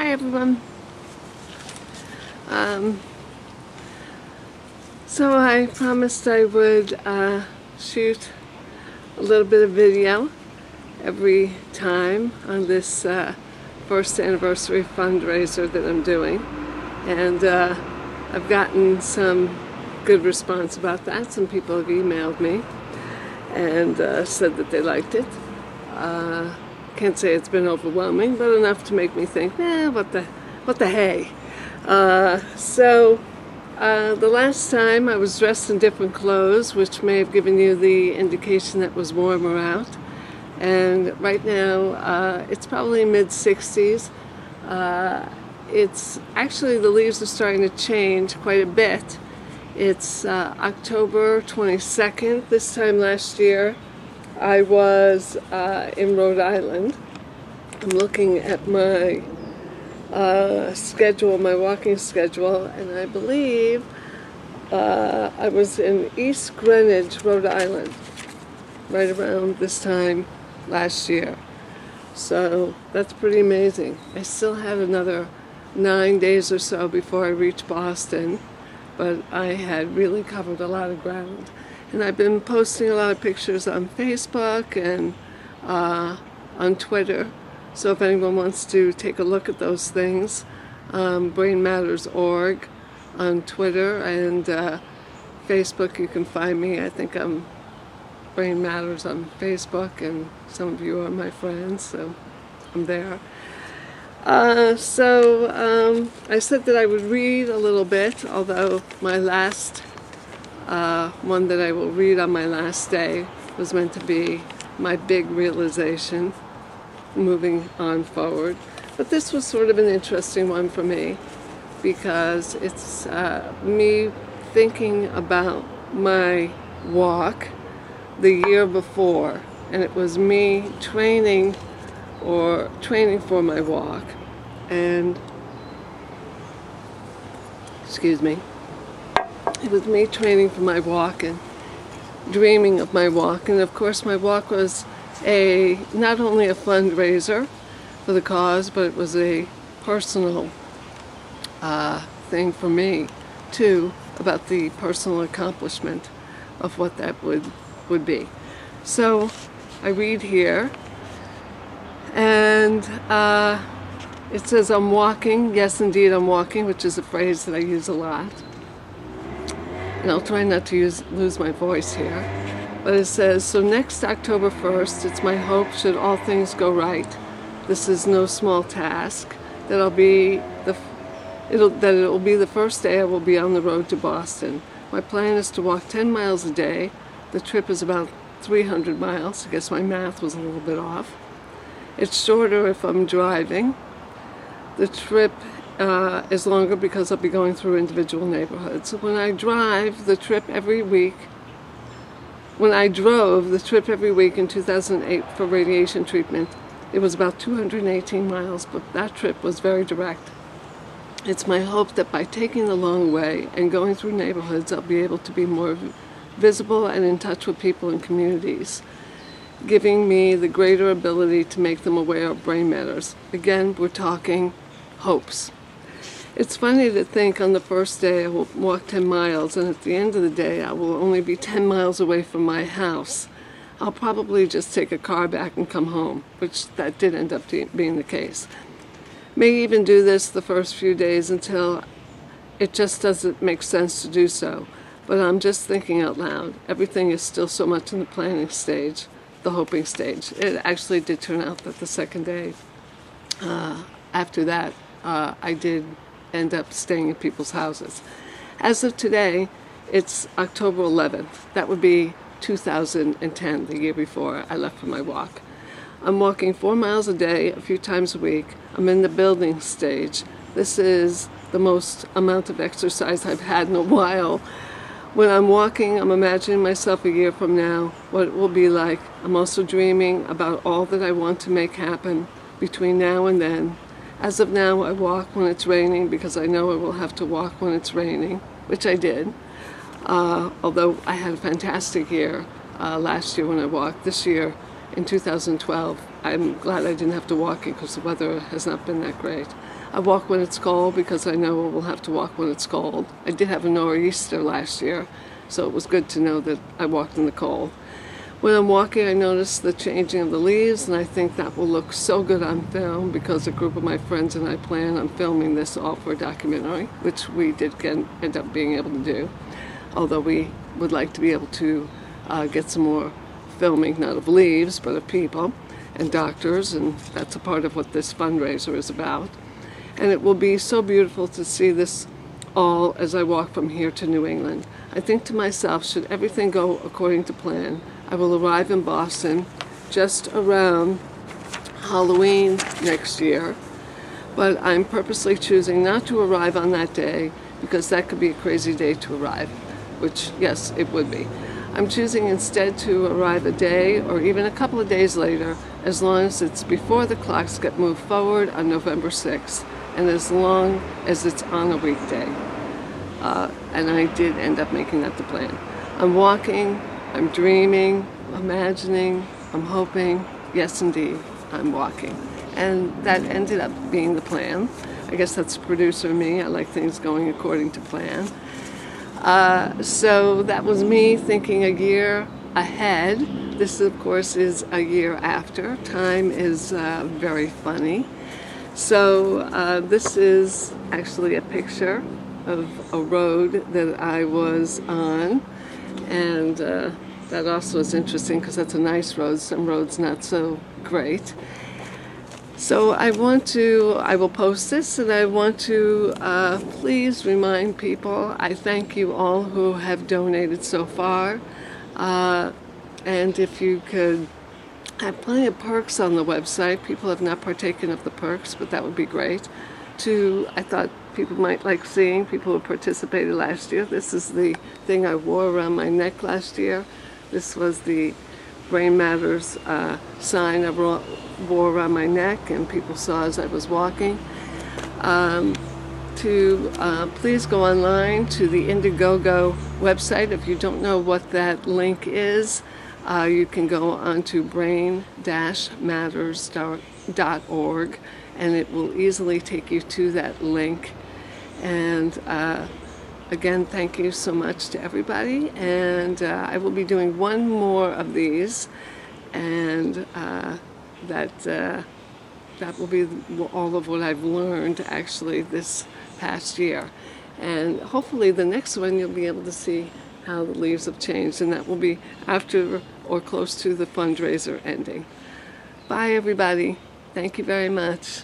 Hi everyone. So I promised I would shoot a little bit of video every time on this first anniversary fundraiser that I'm doing, and I've gotten some good response about that. Some people have emailed me and said that they liked it. Can't say it's been overwhelming, but enough to make me think, what the hey. The last time I was dressed in different clothes, which may have given you the indication that it was warmer out. And right now, it's probably mid-60s. It's actually, the leaves are starting to change quite a bit. It's October 22nd. This time last year, I was in Rhode Island. I'm looking at my schedule, my walking schedule, and I believe I was in East Greenwich, Rhode Island, right around this time last year. So that's pretty amazing. I still had another 9 days or so before I reached Boston, but I had really covered a lot of ground. And I've been posting a lot of pictures on Facebook and on Twitter. So if anyone wants to take a look at those things, brainmatters.org on Twitter and Facebook, you can find me. I think I'm Brain Matters on Facebook, and some of you are my friends, so I'm there. I said that I would read a little bit, although my last one that I will read on my last day was meant to be my big realization moving on forward. But this was sort of an interesting one for me because it's me thinking about my walk the year before, and it was me training for my walk, and it was me training for my walk and dreaming of my walk. And of course my walk was not only a fundraiser for the cause, but it was a personal thing for me too, about the personal accomplishment of what that would be. So I read here, and it says, I'm walking. Yes, indeed, I'm walking, which is a phrase that I use a lot. And I'll try not to lose my voice here. But it says, so next October 1st, it's my hope, should all things go right, this is no small task, that it'll be the first day I will be on the road to Boston. My plan is to walk 10 miles a day. The trip is about 300 miles. I guess my math was a little bit off. It's shorter if I'm driving. The trip is longer because I'll be going through individual neighborhoods. So when I drove the trip every week in 2008 for radiation treatment, it was about 218 miles, but that trip was very direct. It's my hope that by taking the long way and going through neighborhoods, I'll be able to be more visible and in touch with people and communities, giving me the greater ability to make them aware of brain matters. Again, we're talking hopes. It's funny to think on the first day I will walk 10 miles, and at the end of the day I will only be 10 miles away from my house. I'll probably just take a car back and come home, which that did end up being the case. May even do this the first few days until it just doesn't make sense to do so. But I'm just thinking out loud. Everything is still so much in the planning stage, the hoping stage. It actually did turn out that the second day after that, I did end up staying in people's houses. As of today, it's October 11th. That would be 2010, the year before I left for my walk. I'm walking 4 miles a day, a few times a week. I'm in the building stage. This is the most amount of exercise I've had in a while. When I'm walking, I'm imagining myself a year from now, what it will be like. I'm also dreaming about all that I want to make happen between now and then. As of now, I walk when it's raining because I know I will have to walk when it's raining, which I did. Although I had a fantastic year last year when I walked. This year, in 2012, I'm glad I didn't have to walk it because the weather has not been that great. I walk when it's cold because I know we'll have to walk when it's cold. I did have a nor'easter last year, so it was good to know that I walked in the cold. When I'm walking, I notice the changing of the leaves, and I think that will look so good on film because a group of my friends and I plan on filming this all for a documentary, which we did end up being able to do, although we would like to be able to get some more filming, not of leaves, but of people and doctors, and that's a part of what this fundraiser is about. And it will be so beautiful to see this all as I walk from here to New England. I think to myself, should everything go according to plan, I will arrive in Boston just around Halloween next year, but I'm purposely choosing not to arrive on that day because that could be a crazy day to arrive, which, yes, it would be. I'm choosing instead to arrive a day or even a couple of days later, as long as it's before the clocks get moved forward on November 6th, and as long as it's on a weekday. And I did end up making that the plan. I'm walking, I'm dreaming, imagining, I'm hoping, yes indeed, I'm walking. And that ended up being the plan. I guess that's producer me. I like things going according to plan. So that was me thinking a year ahead. This, of course, is a year after. Time is very funny. So this is actually a picture of a road that I was on, and that also is interesting because that's a nice road. Some roads not so great. So I will post this, and I want to please remind people, I thank you all who have donated so far, and if you could, I have plenty of perks on the website. People have not partaken of the perks, but that would be great. I thought people might like seeing, people who participated last year. This is the thing I wore around my neck last year. This was the Brain Matters sign I wore around my neck, and people saw as I was walking. Please go online to the Indiegogo website. If you don't know what that link is, you can go onto brain-matters.org, and it will easily take you to that link. And again, thank you so much to everybody, and I will be doing one more of these, and that will be all of what I've learned actually this past year. And hopefully the next one you'll be able to see how the leaves have changed, and that will be after or close to the fundraiser ending. Bye everybody. Thank you very much.